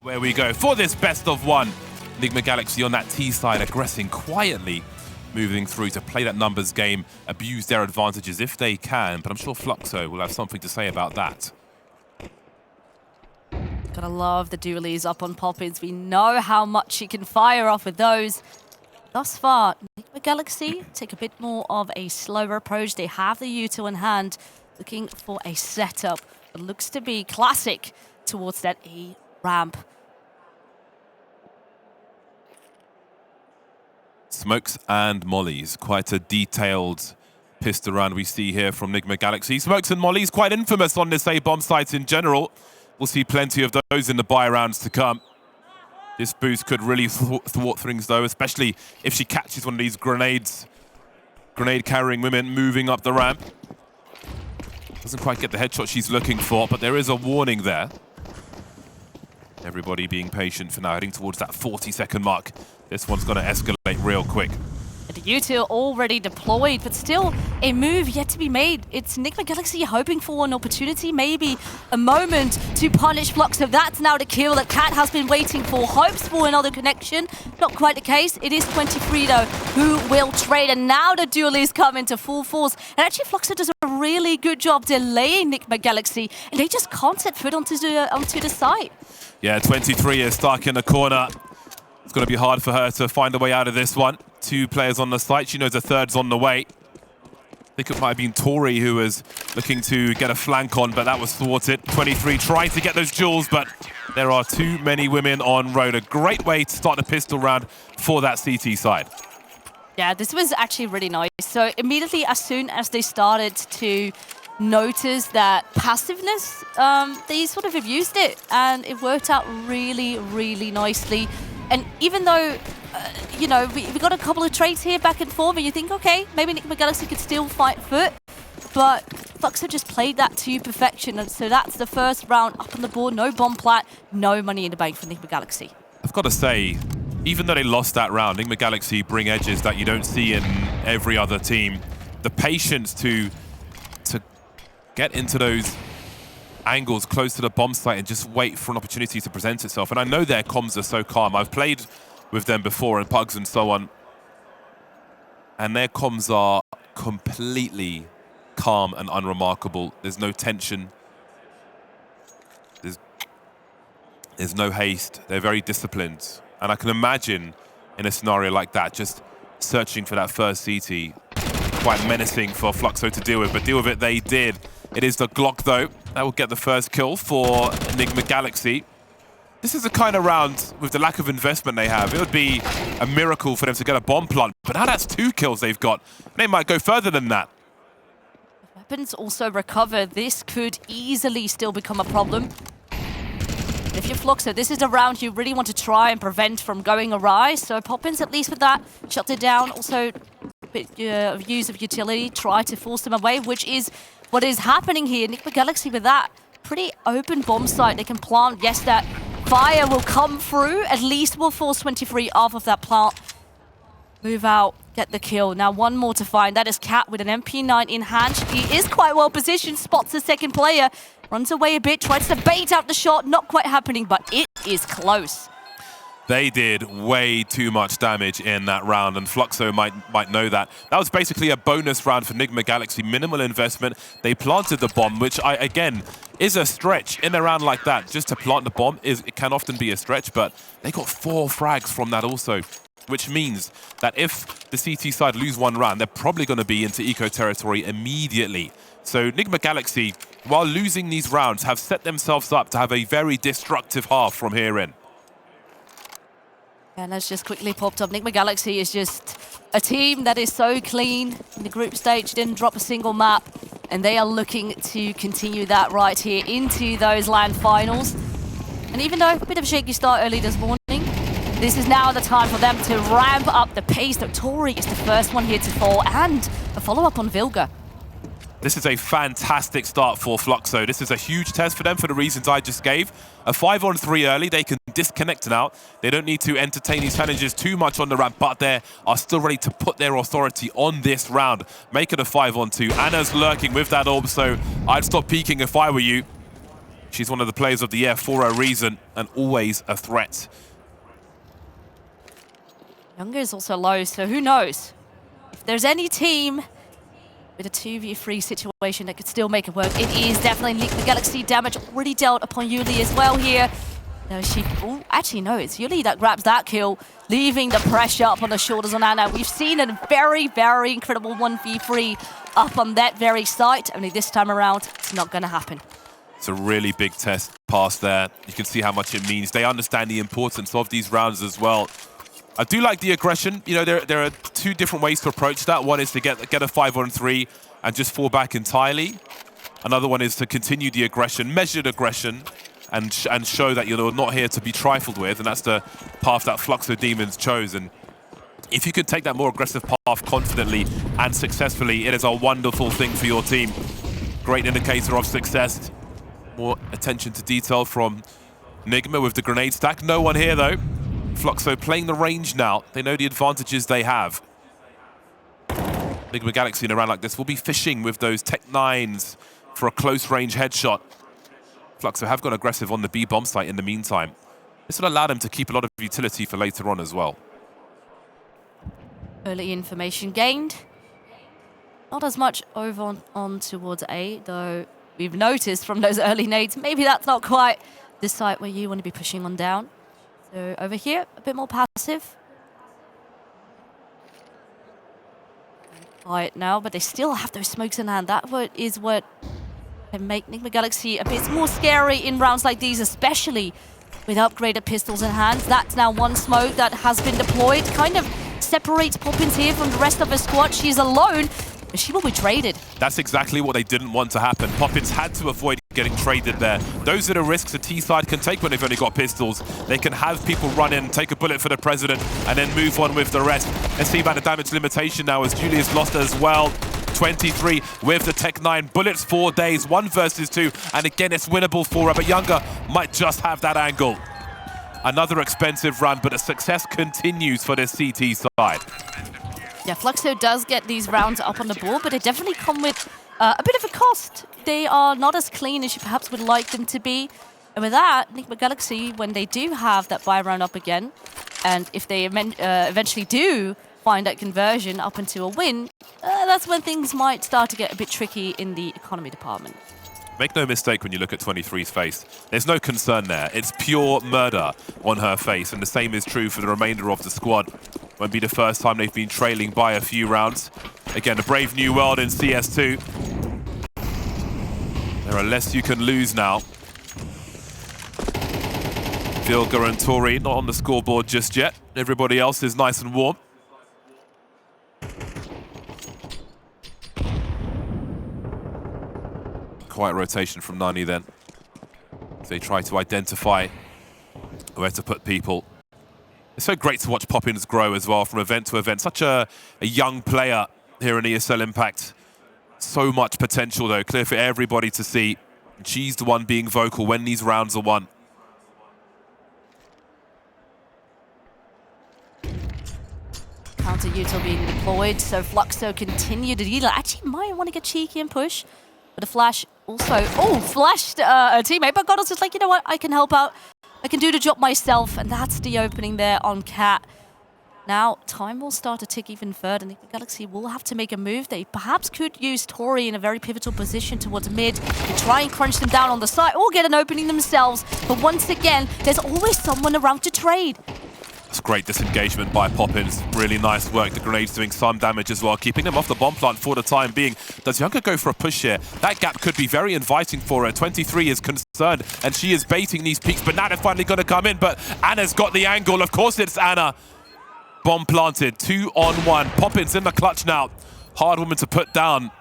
Where we go for this best of one. Nigma Galaxy on that T side, aggressing quietly, moving through to play that numbers game, abuse their advantages if they can, but I'm sure Fluxo will have something to say about that. Gotta love the dualies up on Poppins. We know how much he can fire off with those. Thus far, Nigma Galaxy take a bit more of a slower approach. They have the U2 in hand, looking for a setup that looks to be classic towards that A ramp. Smokes and mollies, quite a detailed pistol round we see here from Nigma Galaxy. Smokes and mollies, quite infamous on this A-bomb site in general. We'll see plenty of those in the buy rounds to come. This boost could really thwart things though, especially if she catches one of these grenade-carrying women moving up the ramp. Doesn't quite get the headshot she's looking for, but there is a warning there. Everybody being patient for now, heading towards that 40-second mark. This one's going to escalate real quick. The U2 already deployed, but still a move yet to be made. It's Nigma Galaxy hoping for an opportunity, maybe a moment to punish Fluxo. That's now the kill that Cat has been waiting for. Hopes for another connection. Not quite the case. It is 23 though who will trade, and now the dualies come into full force. And actually Fluxo does a really good job delaying Nigma Galaxy, and they just can't set foot onto the site. Yeah, 23 is stuck in the corner. It's going to be hard for her to find a way out of this one. Two players on the site. She knows a third's on the way. I think it might have been Tory who was looking to get a flank on, but that was thwarted. 23 trying to get those jewels, but there are too many women on road. A great way to start the pistol round for that CT side. Yeah, this was actually really nice. So immediately as soon as they started to notice that passiveness, they sort of abused it, and it worked out really, really nicely. And even though, you know, we got a couple of trades here back and forth, and you think, okay, maybe Nigma Galaxy could still fight foot, but Fluxo just played that to perfection, and so that's the first round up on the board. No bomb plat, no money in the bank for Nigma Galaxy. I've got to say, even though they lost that round, Nigma Galaxy bring edges that you don't see in every other team. The patience to get into those angles close to the bomb site and just wait for an opportunity to present itself. And I know their comms are so calm. I've played with them before in pugs and so on, and their comms are completely calm and unremarkable. There's no tension. There's no haste. They're very disciplined. And I can imagine in a scenario like that, just searching for that first CT, quite menacing for Fluxo to deal with, but deal with it they did. It is the Glock though, that will get the first kill for Nigma Galaxy. This is the kind of round, with the lack of investment they have, it would be a miracle for them to get a bomb plant. But now that's 2 kills they've got. They might go further than that. Weapons also recover. This could easily still become a problem. If you're Fluxo, this is a round you really want to try and prevent from going awry. So Poppins, at least with that, shut it down. Also, a bit of use of utility, try to force them away, which is what is happening here. Nigma Galaxy with that pretty open bomb site they can plant. Yes, that fire will come through. At least will force 23 off of that plant. Move out, get the kill. Now one more to find. That is Cat with an MP9 in hand. He is quite well positioned, spots the second player. Runs away a bit, tries to bait out the shot. Not quite happening, but it is close. They did way too much damage in that round, and Fluxo might know that. That was basically a bonus round for Nigma Galaxy. Minimal investment. They planted the bomb, which again is a stretch in a round like that. Just to plant the bomb it can often be a stretch, but they got 4 frags from that also, which means that if the CT side lose one round, they're probably going to be into eco territory immediately. So Nigma Galaxy, while losing these rounds, have set themselves up to have a very destructive half from here in. And that's just quickly popped up. Nigma Galaxy is just a team that is so clean in the group stage, didn't drop a single map, and they are looking to continue that right here into those LAN finals. And even though a bit of a shaky start early this morning, this is now the time for them to ramp up the pace. That Tory is the first one here to fall, and a follow-up on Vilga. This is a fantastic start for Fluxo. This is a huge test for them for the reasons I just gave. A 5-on-3 early, they can disconnect now. They don't need to entertain these challenges too much on the ramp, but they are still ready to put their authority on this round. Make it a 5-on-2. Anna's lurking with that orb, so I'd stop peeking if I were you. She's one of the players of the year for a reason and always a threat. Younger is also low, so who knows? If there's any team with a 2v3 situation that could still make it work, it is definitely Nigma Galaxy. Damage already dealt upon Julih as well here. No, actually, no, it's Julih that grabs that kill, leaving the pressure up on the shoulders on Ana. We've seen a very, very incredible 1v3 up on that very site. Only this time around, it's not going to happen. It's a really big test pass there. You can see how much it means. They understand the importance of these rounds as well. I do like the aggression. You know, there are two different ways to approach that. One is to get a 5-on-3 and just fall back entirely. Another one is to continue the aggression, measured aggression, and show that you're not here to be trifled with, and that's the path that Fluxo Demons chose. And if you can take that more aggressive path confidently and successfully, it is a wonderful thing for your team. Great indicator of success. More attention to detail from Nigma with the grenade stack. No one here, though. Fluxo playing the range now. They know the advantages they have. Nigma Galaxy in a round like this will be fishing with those Tech 9s for a close-range headshot. Fluxo have gone aggressive on the B bomb site in the meantime. This will allow them to keep a lot of utility for later on as well. Early information gained. Not as much over on towards A, though we've noticed from those early nades, maybe that's not quite the site where you want to be pushing on down. So over here, a bit more passive. Quiet now, but they still have those smokes in hand. That is what can make Nigma Galaxy a bit more scary in rounds like these, especially with upgraded pistols in hand. That's now one smoke that has been deployed. Kind of separates Poppins here from the rest of her squad. She's alone, but she will be traded. That's exactly what they didn't want to happen. Poppins had to avoid getting traded there. Those are the risks a T-side can take when they've only got pistols. They can have people run in, take a bullet for the president, and then move on with the rest. Let's see about the damage limitation now as Julih is lost as well. 23 with the Tech 9. Bullets 4 days, 1 versus 2. And again, it's winnable for her, but Younger might just have that angle. Another expensive run, but the success continues for the CT side. Yeah, Fluxo does get these rounds up on the board, but they definitely come with a bit of a cost. They are not as clean as you perhaps would like them to be. And with that, Nigma Galaxy, when they do have that buy round up again, and if they eventually do find that conversion up into a win, that's when things might start to get a bit tricky in the economy department. Make no mistake when you look at 23's face. There's no concern there. It's pure murder on her face, and the same is true for the remainder of the squad. Won't be the first time they've been trailing by a few rounds. Again, a brave new world in CS2. There are less you can lose now. Vilga and Tory not on the scoreboard just yet. Everybody else is nice and warm. Quiet rotation from Nani then. They try to identify where to put people. It's so great to watch Poppins grow as well from event to event. Such a young player here in ESL Impact. So much potential though, clear for everybody to see. She's the one being vocal when these rounds are won. Counter util being deployed, so Fluxo continue to deal. Actually might want to get cheeky and push. But a flash also, flashed a teammate, but Goddard's just like, you know what, I can help out. I can do the job myself, and that's the opening there on Cat. Now, time will start to tick even further. Nigma Galaxy will have to make a move. They perhaps could use Tory in a very pivotal position towards mid to try and crunch them down on the side or get an opening themselves. But once again, there's always someone around to trade. It's great disengagement by Poppins. Really nice work. The grenades doing some damage as well, keeping them off the bomb plant for the time being. Does Younger go for a push here? That gap could be very inviting for her. 23 is concerned, and she is baiting these peaks, but now they're finally going to come in. But Anna's got the angle. Of course it's Ana. Bomb planted, 2-on-1. Poppins in the clutch now. Hard woman to put down.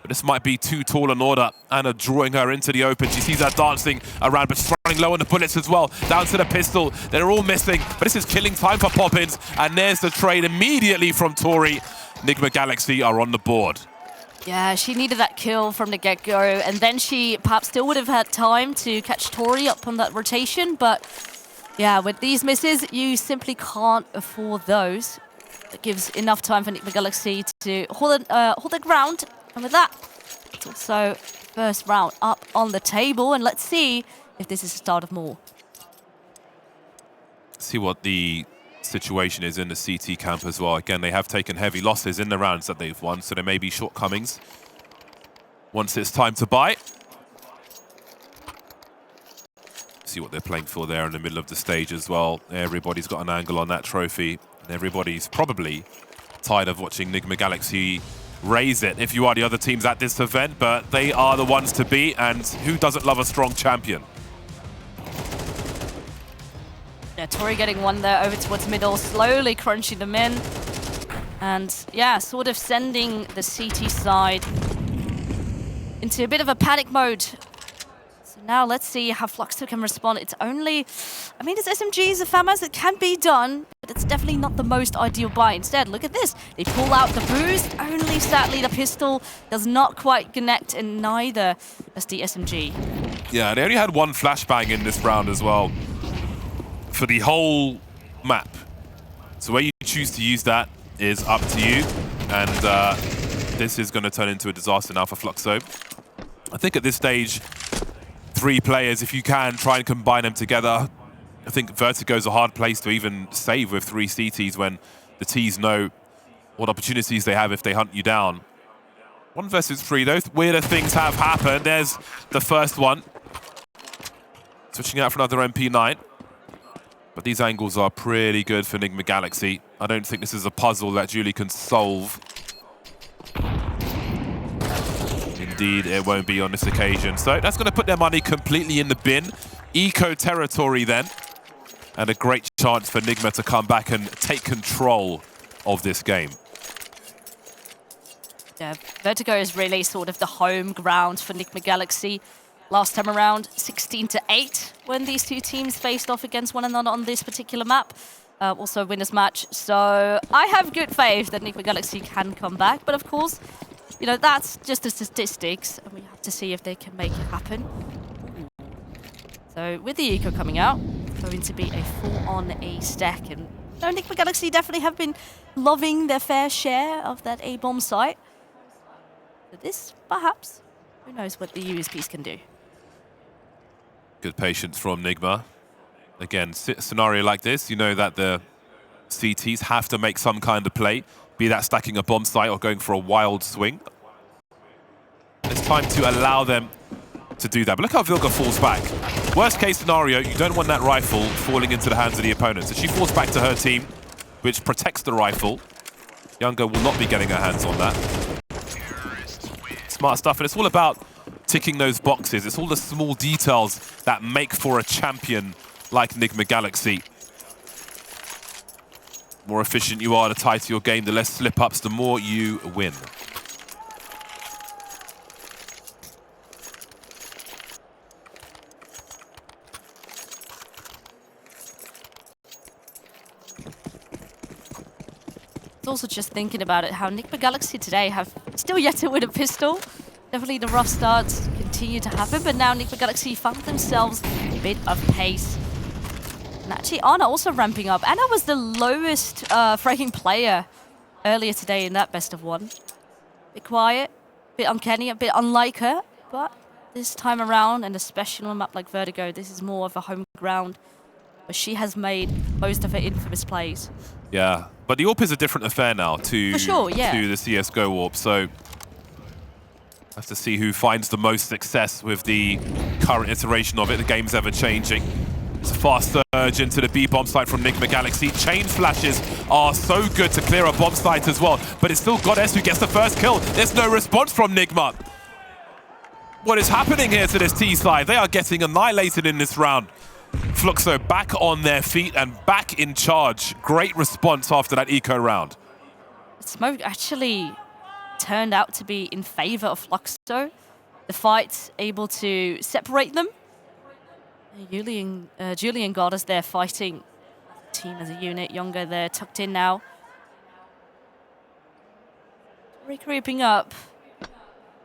But this might be too tall an order. Ana drawing her into the open. She sees her dancing around, but she's running low on the bullets as well. Down to the pistol. They're all missing, but this is killing time for Poppins. And there's the trade immediately from Tory. Nigma Galaxy are on the board. Yeah, she needed that kill from the get-go, and then she perhaps still would have had time to catch Tory up on that rotation, but yeah, with these misses, you simply can't afford those. It gives enough time for Nigma Galaxy to hold the ground. And with that, it's also first round up on the table. And let's see if this is the start of more. See what the situation is in the CT camp as well. Again, they have taken heavy losses in the rounds that they've won, so there may be shortcomings once it's time to buy. See what they're playing for there in the middle of the stage as well. Everybody's got an angle on that trophy, and everybody's probably tired of watching Nigma Galaxy raise it if you are the other teams at this event, but they are the ones to beat, and who doesn't love a strong champion? Yeah, tory getting one there over towards middle, slowly crunching them in. And yeah, sort of sending the CT side into a bit of a panic mode. So now let's see how Fluxo can respond. It's only, I mean, it's SMGs, the FAMAS, it can be done, but it's definitely not the most ideal buy. Instead, look at this. They pull out the boost, only sadly the pistol does not quite connect, and neither does the SMG. Yeah, they only had one flashbang in this round as well for the whole map. So where you choose to use that is up to you, and this is going to turn into a disaster now for Fluxo. I think at this stage, 3 players, if you can, try and combine them together. I think Vertigo is a hard place to even save with 3 CTs when the Ts know what opportunities they have if they hunt you down. 1 versus 3, those weirder things have happened. There's the first one. Switching out for another MP9. But these angles are pretty good for Nigma Galaxy. I don't think this is a puzzle that Julih can solve. Indeed, it won't be on this occasion. So that's going to put their money completely in the bin. Eco territory then. And a great chance for Nigma to come back and take control of this game. Yeah, Vertigo is really sort of the home ground for Nigma Galaxy. Last time around, 16-8 when these 2 teams faced off against one another on this particular map. Also a winner's match. So I have good faith that Nigma Galaxy can come back. But of course, you know, that's just the statistics, and we have to see if they can make it happen. So with the eco coming out, it's going to be a full-on A stack. And you know, Nigma Galaxy definitely have been loving their fair share of that A-bomb site. So this, perhaps, who knows what the USPs can do. Good patience from Nigma. Again, scenario like this, you know that the CTs have to make some kind of play, be that stacking a bomb site or going for a wild swing. It's time to allow them to do that. But look how Vilga falls back. Worst case scenario, you don't want that rifle falling into the hands of the opponent. So she falls back to her team, which protects the rifle. Younger will not be getting her hands on that. Smart stuff, and it's all about ticking those boxes. It's all the small details that make for a champion like Nigma Galaxy. The more efficient you are, the tighter your game, the less slip-ups, the more you win. Also just thinking about it, how Nigma Galaxy today have still yet to win a pistol. Definitely the rough starts continue to happen, but now Nigma Galaxy found themselves a bit of pace. And actually Anna also ramping up. Anna was the lowest fragging player earlier today in that best of 1. A bit quiet, a bit uncanny, a bit unlike her, but this time around, and especially on a map like Vertigo, this is more of a home ground where she has made most of her infamous plays. Yeah, but the AWP is a different affair now to, for sure, yeah, to the CSGO AWP, so have to see who finds the most success with the current iteration of it. The game's ever changing. It's a fast surge into the B bomb site from Nigma Galaxy. Chain flashes are so good to clear a bomb site as well, but it's still Goddess who gets the first kill. There's no response from Nigma. What is happening here to this T side? They are getting annihilated in this round. Fluxo back on their feet and back in charge. Great response after that eco round. Smoke actually turned out to be in favor of Fluxo. The fight's able to separate them. Julih and Goddess there fighting team as a unit. Younger there tucked in now. Creeping up.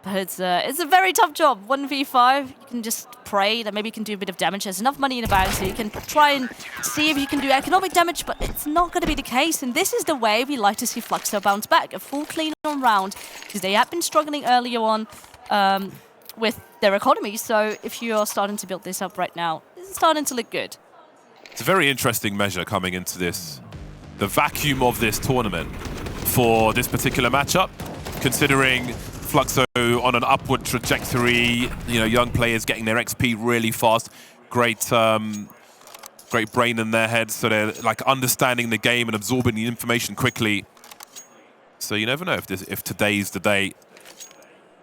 But it's a very tough job. 1v5, you can just pray that maybe you can do a bit of damage. There's enough money in the bag, so you can try and see if you can do economic damage, but it's not going to be the case. And this is the way we like to see Fluxo bounce back. A full clean on round, because they have been struggling earlier on. with their economy. So if you are starting to build this up right now, this is starting to look good. It's a very interesting measure coming into this, the vacuum of this tournament for this particular matchup, considering Fluxo on an upward trajectory, you know, young players getting their XP really fast, great brain in their heads, so they're like understanding the game and absorbing the information quickly. So you never know if today's the day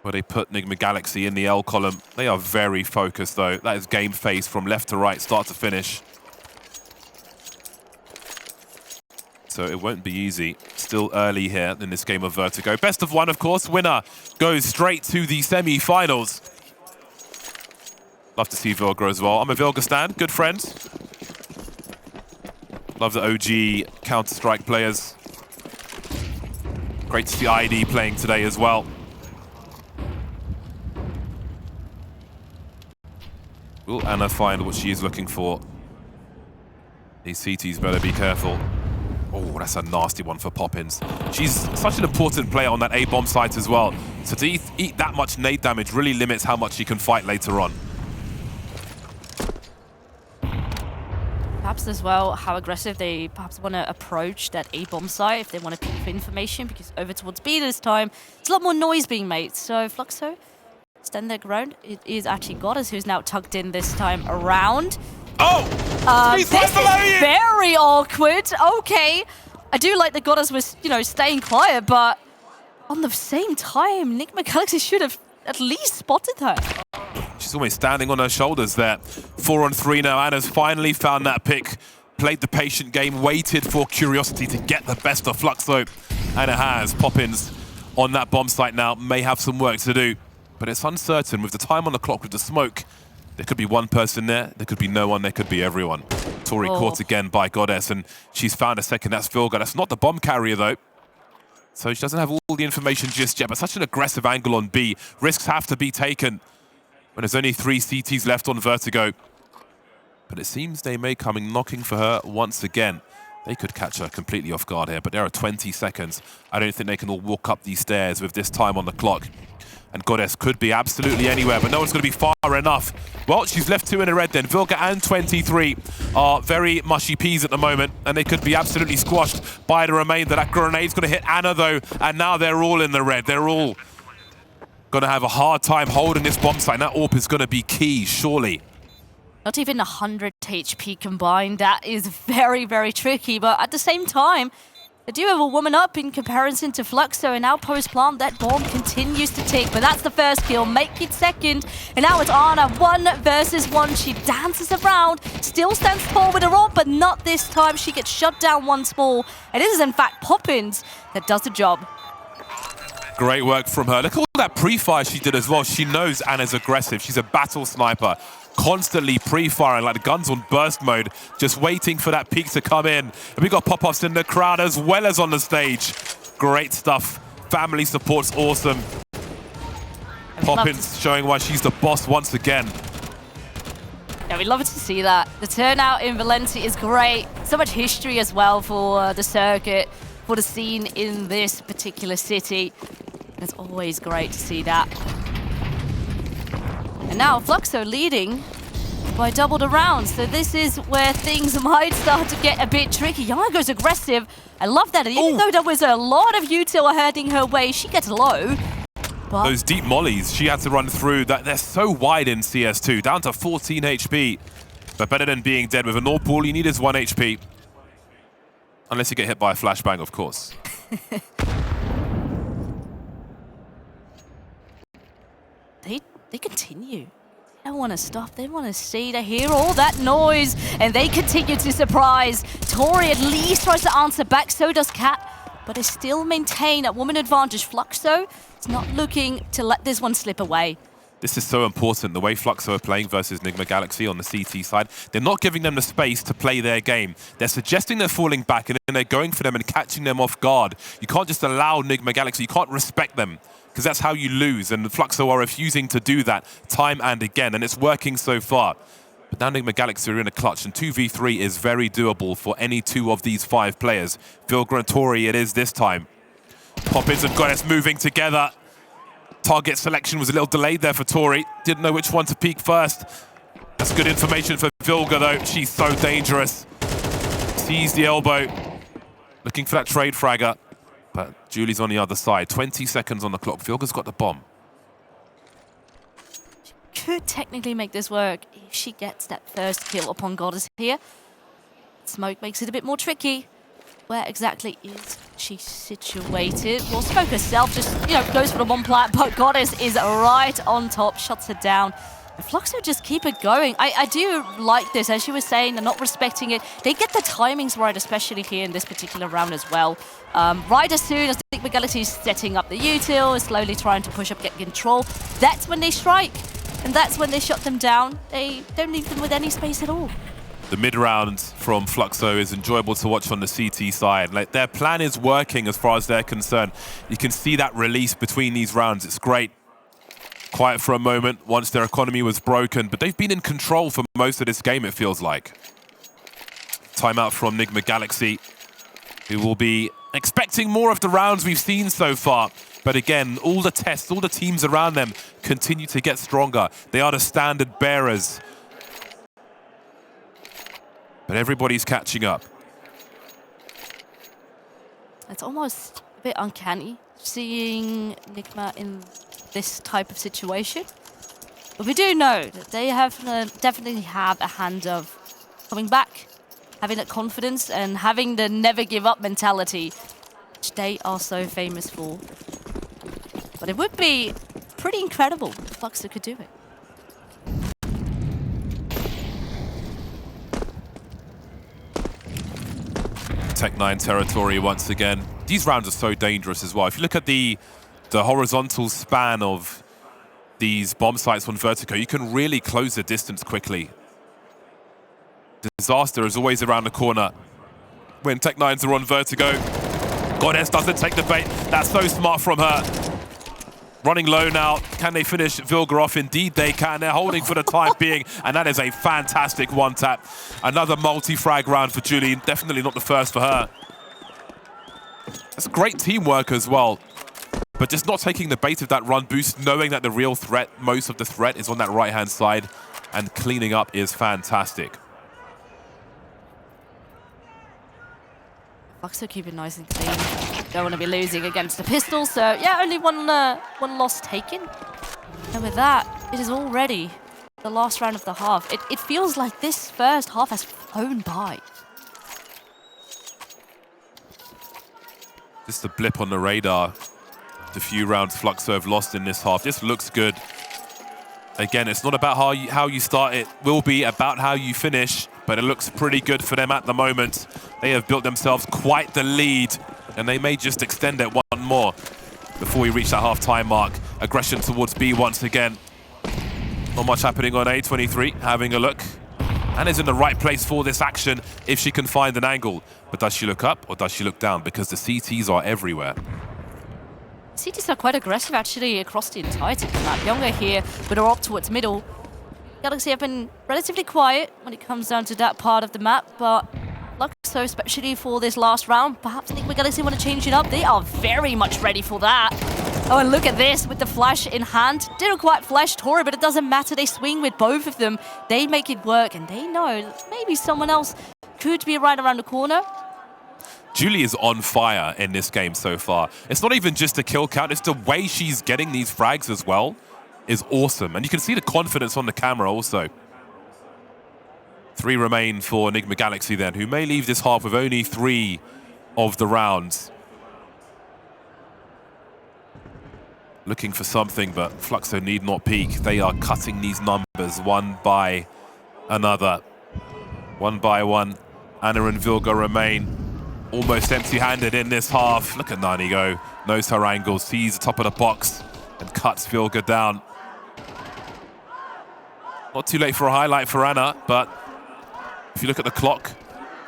where they put Nigma Galaxy in the L column. They are very focused though. That is game face from left to right, start to finish. So it won't be easy. Still early here in this game of Vertigo. Best of one, of course. Winner goes straight to the semi-finals. Love to see Vilga as well. I'm a Vilga stan, good friends. Love the OG Counter-Strike players. Great to see ID playing today as well. Will Anna find what she is looking for? These CTs better be careful. Oh, that's a nasty one for Poppins. She's such an important player on that A-bomb site as well. So to eat that much nade damage really limits how much she can fight later on. Perhaps as well how aggressive they perhaps want to approach that A-bomb site if they want to peek for information, because over towards B this time, it's a lot more noise being made. So Fluxo stand their ground. It is actually Goddess who's now tucked in this time around. Oh! This is very awkward. Okay. I do like that Goddess was, you know, staying quiet, but on the same time, Nigma Galaxy should have at least spotted her. She's always standing on her shoulders there. 4-on-3 now. Anna's finally found that pick. Played the patient game, waited for Curiosity to get the best of Fluxo. Anna has. Poppins on that bomb site now. May have some work to do, but it's uncertain with the time on the clock, with the smoke. There could be one person there, there could be no one, there could be everyone. Tory caught again by Goddess, and she's found a second. That's Vilga. That's not the bomb carrier, though. So she doesn't have all the information just yet, but such an aggressive angle on B. Risks have to be taken when there's only 3 CTs left on Vertigo. But it seems they may come knocking for her once again. They could catch her completely off guard here, but there are 20 seconds. I don't think they can all walk up these stairs with this time on the clock. And Goddess could be absolutely anywhere, but no one's going to be far enough. Well, she's left 2 in a red then. Vilga and 23 are very mushy peas at the moment, and they could be absolutely squashed by the remainder. That grenade's going to hit Anna, though, and now they're all in the red. They're all going to have a hard time holding this bomb site. And that AWP is going to be key, surely. Not even 100 HP combined. That is very, very tricky, but at the same time, they do have a woman up in comparison to Fluxo, and now post-plant, that bomb continues to tick. But that's the first kill, make it second. And now it's Anna, 1 versus 1. She dances around, still stands tall with her ult, but not this time. She gets shut down once more. And it is, in fact, Poppins that does the job. Great work from her. Look at all that pre-fire she did as well. She knows Anna's aggressive. She's a battle sniper. Constantly pre-firing like the guns on burst mode, just waiting for that peak to come in. And we got pop-offs in the crowd as well as on the stage. Great stuff. Family support's awesome. Poppins showing why she's the boss once again. Yeah, we'd love to see that. The turnout in Valencia is great. So much history as well for the circuit, for the scene in this particular city. It's always great to see that. And now Fluxo leading by double the rounds. So this is where things might start to get a bit tricky. Yana goes aggressive. I love that. And even though there was a lot of util heading her way, she gets low. But those deep mollies she had to run through, that they're so wide in CS2, down to 14 HP. But better than being dead with a null pool, you need is 1 HP. Unless you get hit by a flashbang, of course. They continue. They don't want to stop. They want to see, they hear all that noise, and they continue to surprise. Tory at least tries to answer back, so does Cat, but they still maintain a woman advantage. Fluxo is not looking to let this one slip away. This is so important, the way Fluxo are playing versus Nigma Galaxy on the CT side. They're not giving them the space to play their game. They're suggesting they're falling back, and then they're going for them and catching them off guard. You can't just allow Nigma Galaxy, you can't respect them, because that's how you lose, and Fluxo are refusing to do that time and again, and it's working so far. But now Nigma Galaxy are in a clutch, and 2v3 is very doable for any 2 of these 5 players. Vilga and Tory it is this time. Poppins and Goddess moving together. Target selection was a little delayed there for tory. Didn't know which one to peek first. That's good information for Vilga, though. She's so dangerous. Sees the elbow. Looking for that trade fragger. But Julih's on the other side. 20 seconds on the clock. Vilga's got the bomb. She could technically make this work if she gets that first kill upon Goddess here. Smoke makes it a bit more tricky. Where exactly is she situated? Well, Smoke herself just, goes for the one plant, but Goddess is right on top, shuts her down. And Fluxo just keep it going. I do like this. As she was saying, they're not respecting it. They get the timings right, especially here in this particular round as well. Right as soon as Nigma Galaxy is setting up the util, is slowly trying to push up, get control, that's when they strike. And that's when they shut them down. They don't leave them with any space at all. The mid-round from Fluxo is enjoyable to watch on the CT side. Like, their plan is working as far as they're concerned. You can see that release between these rounds. It's great. Quiet for a moment once their economy was broken, but they've been in control for most of this game, it feels like. Timeout from Nigma Galaxy, who will be expecting more of the rounds we've seen so far. But again, all the tests, all the teams around them continue to get stronger. They are the standard bearers. But everybody's catching up. It's almost a bit uncanny seeing Nigma in this type of situation. But we do know that they have definitely have a hand of coming back, having that confidence and having the never give up mentality, which they are so famous for. But it would be pretty incredible if Fluxo could do it. Tech-9 territory once again. These rounds are so dangerous as well. If you look at the horizontal span of these bomb sites on Vertigo, you can really close the distance quickly. Disaster is always around the corner when Tech-9s are on Vertigo. Goddess doesn't take the bait. That's so smart from her. Running low now. Can they finish Vilga off? Indeed they can. They're holding for the time being, and that is a fantastic one-tap. Another multi-frag round for Julih. Definitely not the first for her. That's great teamwork as well. But just not taking the bait of that run boost, knowing that the real threat, most of the threat is on that right-hand side, and cleaning up is fantastic. Fluxo keep it nice and clean. Don't want to be losing against the pistol, so yeah, only one loss taken. And with that, it is already the last round of the half. It feels like this first half has flown by. Just a blip on the radar. The few rounds Fluxo have lost in this half. This looks good. Again, it's not about how you start, it will be about how you finish, but it looks pretty good for them at the moment. They have built themselves quite the lead, and they may just extend it one more before we reach that half-time mark. Aggression towards B once again. Not much happening on A23, having a look. Anna's in the right place for this action if she can find an angle. But does she look up or does she look down? Because the CTs are everywhere. CTs are quite aggressive actually across the entirety of the map. Younger here with her up towards middle. Galaxy have been relatively quiet when it comes down to that part of the map, but Fluxo, especially for this last round, perhaps Nigma Galaxy want to change it up. They are very much ready for that. Oh, and look at this with the flash in hand. Didn't quite flash tory, but it doesn't matter. They swing with both of them. They make it work, and they know that maybe someone else could be right around the corner. Julih is on fire in this game so far. It's not even just a kill count, it's the way she's getting these frags as well is awesome. And you can see the confidence on the camera also. 3 remain for Nigma Galaxy then, who may leave this half with only 3 of the rounds. Looking for something, but Fluxo need not peek. They are cutting these numbers one by another. One by one, Anna and Vilga remain almost empty-handed in this half. Look at Nani go. Knows her angle, sees the top of the box, and cuts Vilga down. Not too late for a highlight for Anna, but if you look at the clock,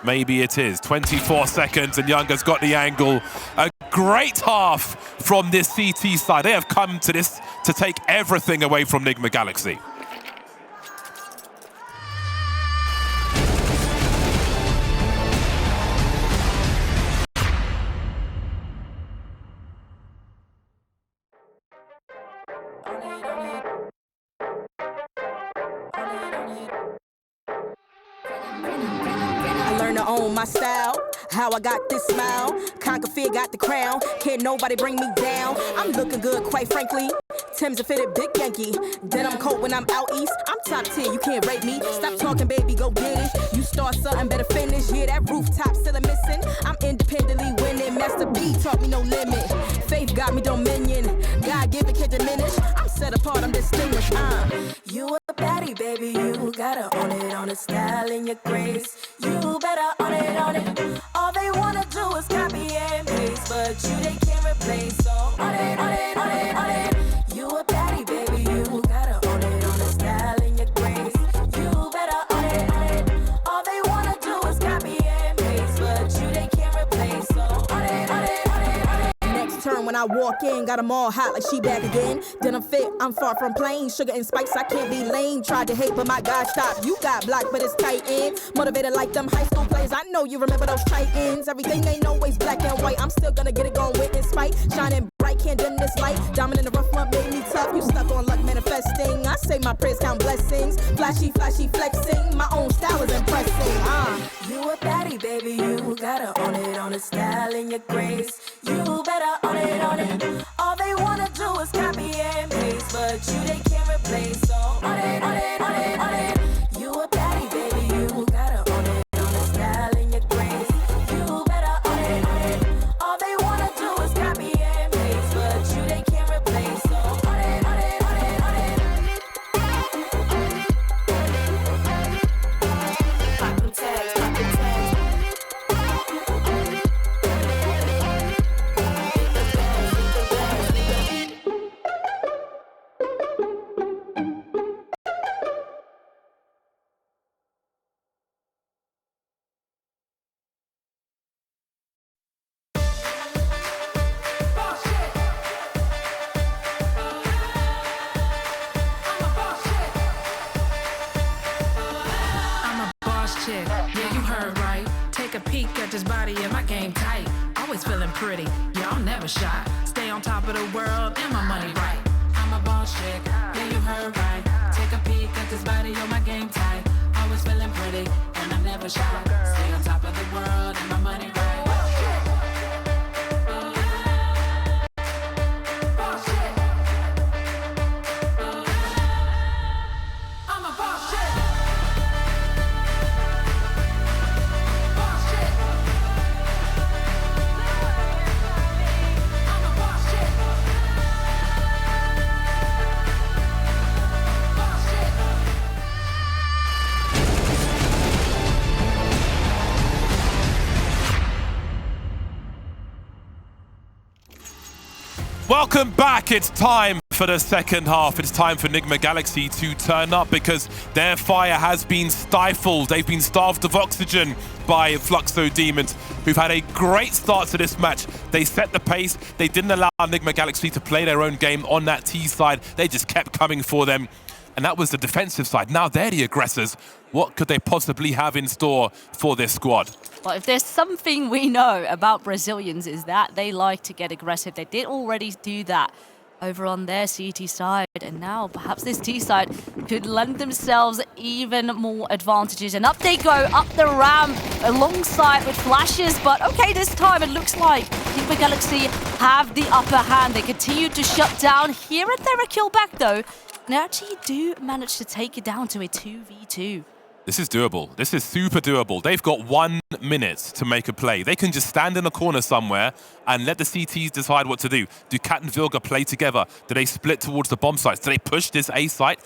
maybe it is. 24 seconds, and Younger's got the angle. A great half from this CT side. They have come to this to take everything away from Nigma Galaxy. I learned to own my style, how I got this smile. Conquer fear, got the crown. Can't nobody bring me down. I'm looking good, quite frankly. Tim's a fitted big Yankee. Then I'm cold when I'm out east. I'm top tier, you can't rate me. Stop talking, baby, go get it. You start something, better finish. Yeah, that rooftop still a missing. I'm independently winning. Master B taught me no limit. Faith got me dominion. God give it, can't diminish. I'm set apart, I'm distinguished. You a baddie, baby. You gotta own it, on the style and your grace. You better own it, on it. All they wanna do is copy and paste, but you they can't replace. So on it, on it, on it, on it. You a baddie, baby, you gotta own it, on the style and your grace. You better own it, on it. All they wanna do is copy and paste, but you they can't replace. So on it, on it, on it, on it. Next turn when I walk in, got them all hot like she back again. Denim fit, I'm far from plain. Sugar and spice, I can't be lame. Tried to hate, but my God, stop. You got blocked, but it's tight in. Motivated like them high school plays. I know you remember those tight ends. Everything ain't always black and white. I'm still gonna get it going with in spite. Shining bright, can't dim this light. Diamond in the rough one made me tough. You stuck on luck manifesting. I say my prayers count blessings. Flashy, flashy flexing. My own style is impressing. You a baddie, baby. You gotta own it, on the style and your grace. You better own it, on it. All they wanna do is copy and paste, but you they can't replace. So on it, on it, on it, on it. You a baddie, baby. You gotta own it, on the style and your grace. You better own it, on it. All they wanna do is copy and paste, but you they can't replace. So on it, on it, on it, on it. Pop them tags, pop them tags. Yeah, you heard right. Take a peek at this body and my game tight. Always feeling pretty, yeah, I'm never shy. Stay on top of the world and my money right. I'm a boss chick, yeah, you heard right. Take a peek at this body and my game tight. Always feeling pretty and I'm never shy. Stay on top of the world and my money right. Welcome back. It's time for the second half. It's time for Nigma Galaxy to turn up because their fire has been stifled. They've been starved of oxygen by Fluxo Demons, who've had a great start to this match. They set the pace. They didn't allow Nigma Galaxy to play their own game on that T side. They just kept coming for them. And that was the defensive side. Now they're the aggressors. What could they possibly have in store for this squad? Well, if there's something we know about Brazilians is that they like to get aggressive. They did already do that over on their CT side, and now perhaps this T side could lend themselves even more advantages. And up they go, up the ramp, alongside with flashes, but okay, this time it looks like Nigma Galaxy have the upper hand. They continue to shut down. Here and there a kill back though, and they actually do manage to take it down to a 2v2. This is doable. This is super doable. They've got 1 minute to make a play. They can just stand in a corner somewhere and let the CTs decide what to do. Do Cat and Vilga play together? Do they split towards the bomb sites? Do they push this A site?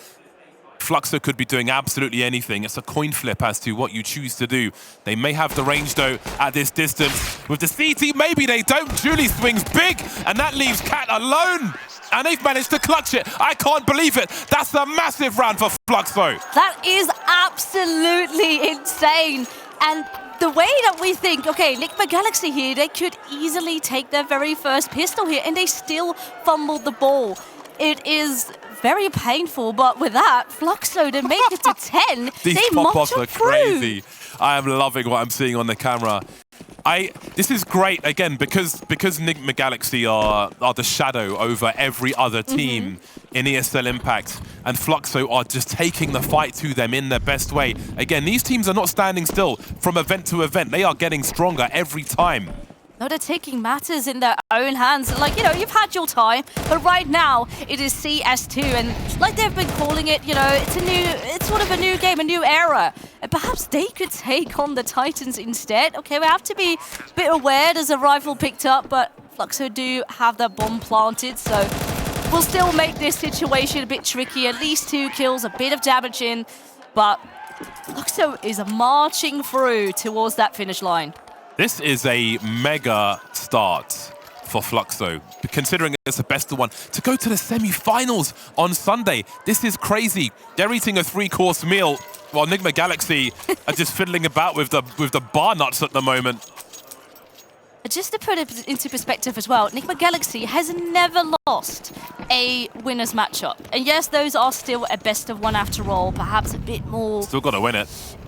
Fluxo could be doing absolutely anything. It's a coin flip as to what you choose to do. They may have the range, though, at this distance. With the CT, maybe they don't. Julih swings big, and that leaves Cat alone. And they've managed to clutch it. I can't believe it. That's a massive round for Fluxo. That is absolutely insane. And the way that we think, okay, Nigma Galaxy here, they could easily take their very first pistol here, and they still fumbled the ball. It is very painful, but with that, Fluxo, they make it to 10. These they pop-offs march are crazy. I am loving what I'm seeing on the camera. This is great again because Nigma Galaxy are the shadow over every other team in ESL Impact, and Fluxo are just taking the fight to them in their best way. Again, these teams are not standing still from event to event. They are getting stronger every time. No, they're taking matters in their own hands. Like, you know, you've had your time, but right now it is CS2, and like they've been calling it, you know, it's sort of a new game, a new era. And perhaps they could take on the Titans instead. Okay, we have to be a bit aware. There's a rifle picked up, but Fluxo do have their bomb planted, so we'll still make this situation a bit tricky. At least 2 kills, a bit of damage in, but Fluxo is marching through towards that finish line. This is a mega start for Fluxo, considering it's the best of one. To go to the semi-finals on Sunday, this is crazy. They're eating a 3-course meal while Nigma Galaxy are just fiddling about with the bar nuts at the moment. Just to put it into perspective as well, Nigma Galaxy has never lost a winner's matchup. And yes, those are still a best of one after all, perhaps a bit more... Still got to win it.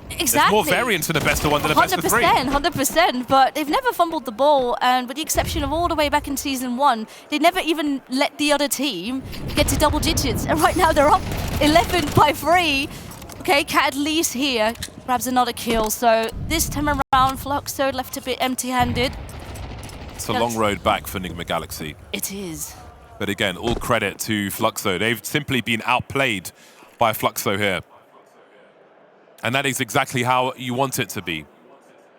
Exactly. There's more variance in a best of one than a best of 3. 100%, but they've never fumbled the ball, and with the exception of all the way back in Season 1, they never even let the other team get to double digits. And right now they're up 11 by 3. Okay, Cat at least here grabs another kill, so this time around Fluxo left a bit empty-handed. It's a long road back for Nigma Galaxy. It is. But again, all credit to Fluxo. They've simply been outplayed by Fluxo here. And that is exactly how you want it to be.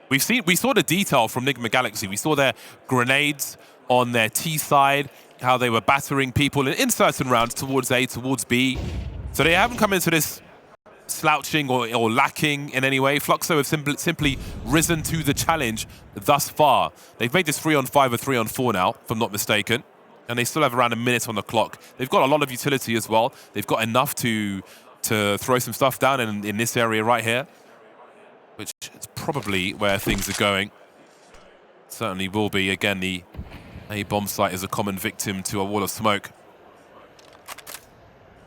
We saw the detail from Nigma Galaxy. We saw their grenades on their T side, how they were battering people in certain rounds towards A, towards B. So they haven't come into this slouching or lacking in any way. Fluxo have simply risen to the challenge thus far. They've made this 3-on-5 or 3-on-4 now, if I'm not mistaken. And they still have around a minute on the clock. They've got a lot of utility as well. They've got enough to throw some stuff down in this area right here, which is probably where things are going. Certainly will be. Again, the A bomb site is a common victim to a wall of smoke.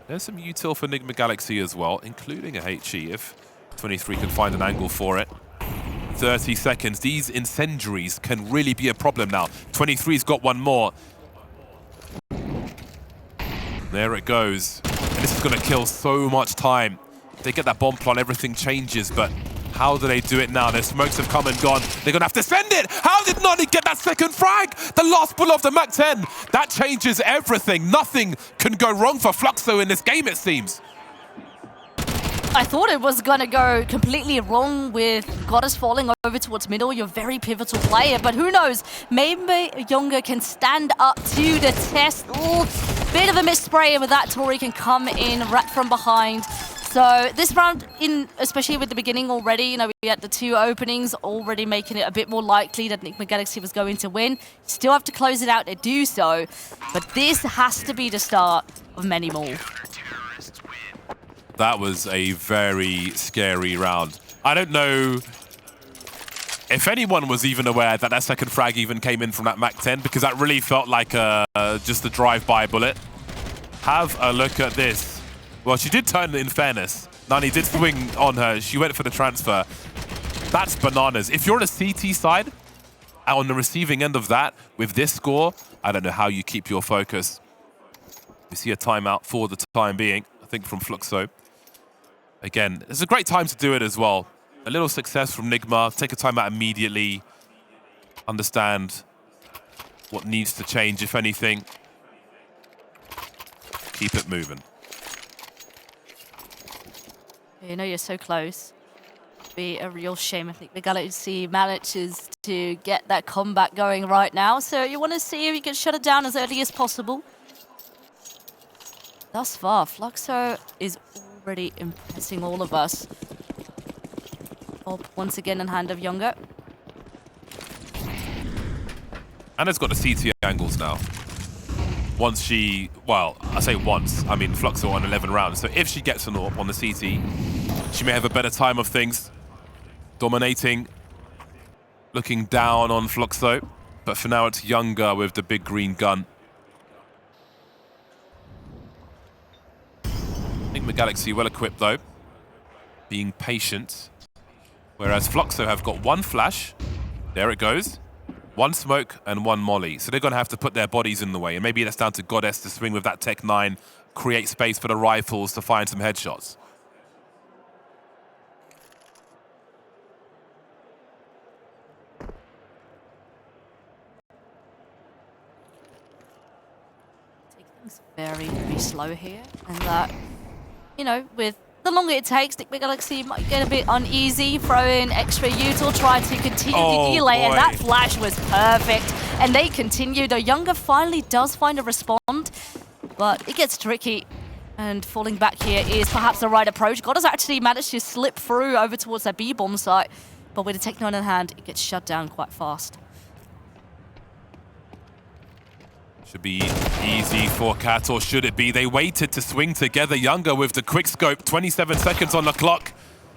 There's some util for Nigma Galaxy as well, including a HE if 23 can find an angle for it. 30 seconds. These incendiaries can really be a problem now. 23's got one more. There it goes. And this is going to kill so much time. If they get that bomb plant, everything changes, but how do they do it now? Their smokes have come and gone. They're going to have to send it. How did Nani get that second frag? The last bullet of the Mac-10. That changes everything. Nothing can go wrong for Fluxo in this game, it seems. I thought it was going to go completely wrong with Goddess falling over towards middle. You're a very pivotal player, but who knows? Maybe Younger can stand up to the test. Ooh, bit of a misspray, and with that, Tory can come in right from behind. So this round, especially with the beginning already, you know, we had the 2 openings already making it a bit more likely that Nigma Galaxy was going to win. Still have to close it out to do so, but this has to be the start of many more. That was a very scary round. I don't know if anyone was even aware that that second frag even came in from that Mac-10, because that really felt like just a drive-by bullet. Have a look at this. Well, she did turn in fairness. Nani did swing on her. She went for the transfer. That's bananas. If you're on a CT side, on the receiving end of that, with this score, I don't know how you keep your focus. We see a timeout for the time being, I think from Fluxo. Again, it's a great time to do it as well. A little success from Nigma. Take a timeout immediately. Understand what needs to change, if anything. Keep it moving. You know, you're so close. It'd be a real shame. I think the Galaxy manages to get that combat going right now. So you want to see if you can shut it down as early as possible. Thus far, Fluxo is already impressing all of us. Once again in hand of Younger. Anna's got the CT angles now. Once she, well, I say once, I mean Fluxo on 11 rounds. So if she gets an AWP on the CT, she may have a better time of things. Dominating, looking down on Fluxo. But for now, it's Younger with the big green gun. Nigma Galaxy well equipped though, being patient. Whereas Fluxo have got one flash There it goes. One smoke and one molly. So they're going to have to put their bodies in the way. And maybe that's down to Goddess to swing with that Tech 9, create space for the rifles to find some headshots. Take things very, very slow here. And that, you know, with the longer it takes, Nigma Galaxy might get a bit uneasy, throw in extra util, try to continue the delay, and that flash was perfect. And they continue. The Younger finally does find a respond, but it gets tricky. And falling back here is perhaps the right approach. God has actually managed to slip through over towards that B-bomb site, but with a Tech 9 in hand, it gets shut down quite fast. Should be easy for Cat, or should it be? They waited to swing together. Younger with the quick scope, 27 seconds on the clock.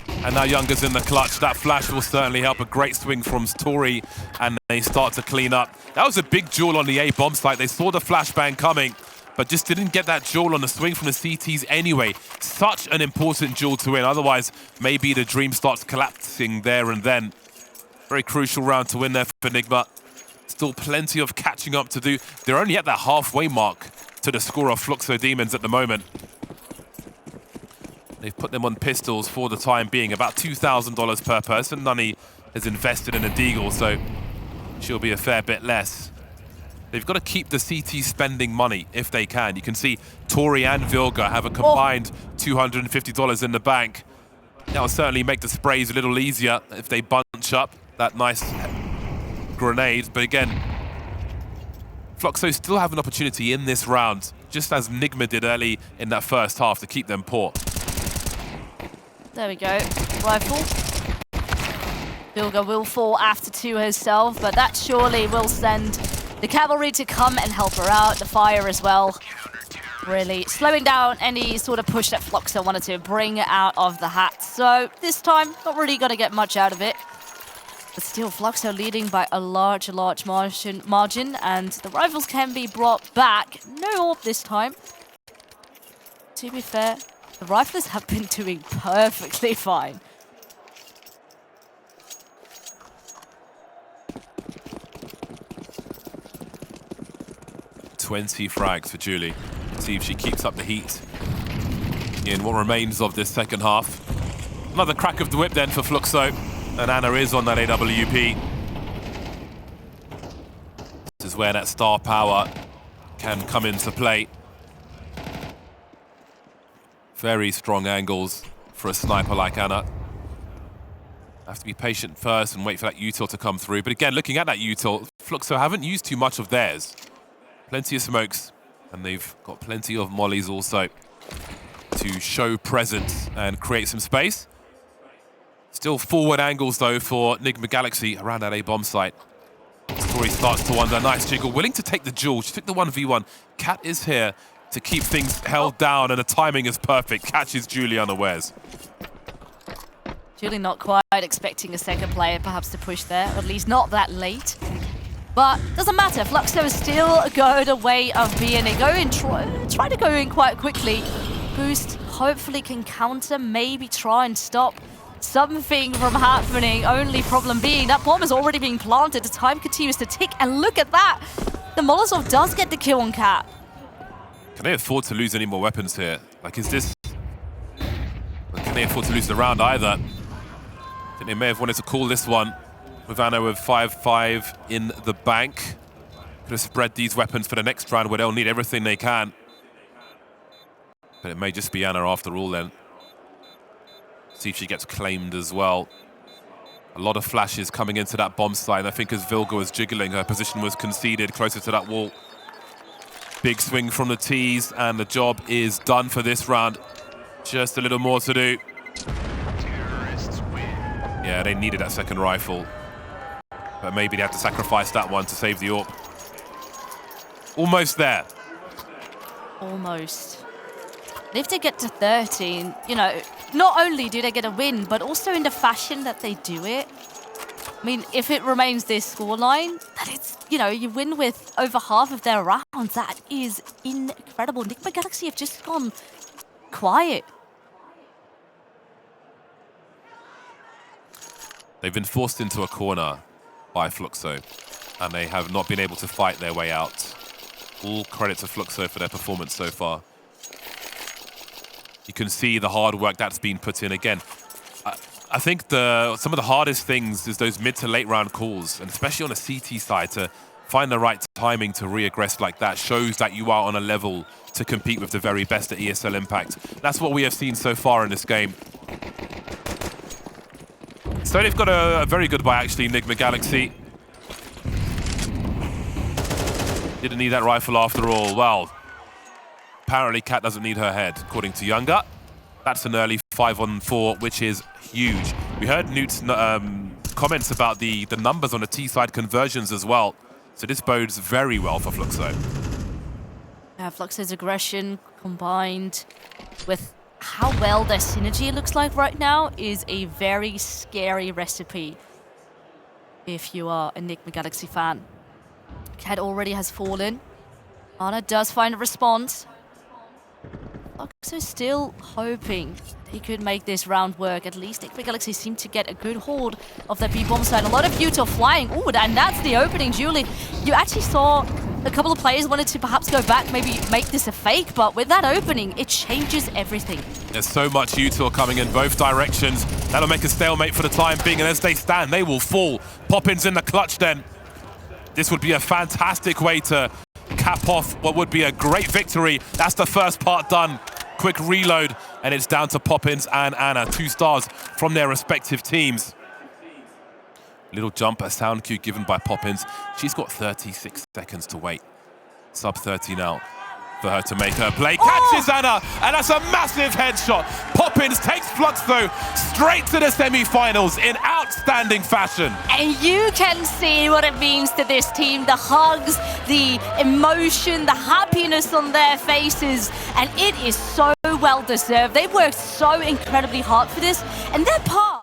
And now Younger's in the clutch. That flash will certainly help. A great swing from tory, and they start to clean up. That was a big jewel on the A bomb site. They saw the flashbang coming, but just didn't get that jewel on the swing from the CTs anyway. Such an important jewel to win. Otherwise, maybe the dream starts collapsing there and then. Very crucial round to win there for Nigma. Still plenty of catching up to do. They're only at that halfway mark to the score of Fluxo Demons at the moment. They've put them on pistols for the time being, about $2,000 per person. Nunny has invested in a Deagle, so she'll be a fair bit less. They've got to keep the CT spending money if they can. You can see tory and Vilga have a combined $250 in the bank. That'll certainly make the sprays a little easier if they bunch up that nice grenade. But again, Fluxo still have an opportunity in this round, just as Nigma did early in that first half, to keep them poor. There we go. Rifle. Vilga will fall after 2 herself, but that surely will send the cavalry to come and help her out. The fire as well. Really slowing down any sort of push that Fluxo wanted to bring out of the hat. So this time, not really going to get much out of it. But still, Fluxo leading by a large margin, and the rifles can be brought back. No orb this time. To be fair, the riflers have been doing perfectly fine. $20 frags for Julih. See if she keeps up the heat in what remains of this second half. Another crack of the whip then for Fluxo. And Anna is on that AWP. This is where that star power can come into play. Very strong angles for a sniper like Anna. Have to be patient first and wait for that util to come through. But again, looking at that util, Fluxo haven't used too much of theirs. Plenty of smokes, and they've got plenty of mollies also to show presence and create some space. Still forward angles, though, for Nigma Galaxy around that A-bomb site. tory starts to wonder. Nice jiggle. Willing to take the jewel. She took the 1v1. Cat is here to keep things held down, and the timing is perfect. Catches Julih unawares. Julih not quite expecting a second player perhaps to push there, or at least not that late. But doesn't matter. Fluxo is still going a way of being it. Go in, try to go in quite quickly. Boost hopefully can counter, maybe try and stop something from happening. Only problem being that bomb is already being planted. The time continues to tick, and look at that. The Molotov does get the kill on Cat. Can they afford to lose any more weapons here? Like, is this... Can they afford to lose the round either? I think they may have wanted to call this one with Anna with 5-5 in the bank. Could have spread these weapons for the next round where they'll need everything they can. But it may just be Anna after all then. See if she gets claimed as well. A lot of flashes coming into that bomb site. And I think as Vilga was jiggling, her position was conceded closer to that wall. Big swing from the T's, and the job is done for this round. Just a little more to do. Yeah, they needed that second rifle. But maybe they had to sacrifice that one to save the AWP. Almost there. Almost. And if they get to 13, you know, not only do they get a win, but also in the fashion that they do it. I mean, if it remains this scoreline, that it's, you know, you win with over half of their rounds. That is incredible. Nigma Galaxy have just gone quiet. They've been forced into a corner. by Fluxo, and they have not been able to fight their way out. All credit to Fluxo for their performance so far. You can see the hard work that's been put in again. I think some of the hardest things is those mid to late round calls, and especially on the CT side, to find the right timing to re-aggress like that shows that you are on a level to compete with the very best at ESL Impact. That's what we have seen so far in this game. So they've got a very good buy, actually, Nigma Galaxy. Didn't need that rifle after all. Well, apparently Cat doesn't need her head, according to Younger. That's an early 5-on-4, which is huge. We heard Newt's comments about the numbers on the T-side conversions as well. So this bodes very well for Fluxo. Yeah, Fluxo's aggression combined with how well their synergy looks like right now is a very scary recipe if you are a Nigma Galaxy fan. Cat already has fallen. Ana does find a response. Fluxo still hoping he could make this round work. At least Nigma Galaxy seem to get a good hold of their B-bomb side. A lot of Utah flying. Ooh, and that's the opening, Julih. You actually saw a couple of players wanted to perhaps go back, maybe make this a fake, but with that opening, it changes everything. There's so much Utah coming in both directions. That'll make a stalemate for the time being, and as they stand, they will fall. Poppins in the clutch then. This would be a fantastic way to cap off what would be a great victory. That's the first part done. Quick reload, and it's down to Poppins and Ana, 2 stars from their respective teams. Little jumper sound cue given by Poppins. She's got 36 seconds to wait. Sub 30 now for her to make her play. Catches Ana, and that's a massive headshot. Poppins takes Fluxo straight to the semi-finals in outstanding fashion. And you can see what it means to this team. The hugs, the emotion, the happiness on their faces. And it is so well deserved. They've worked so incredibly hard for this, and they're part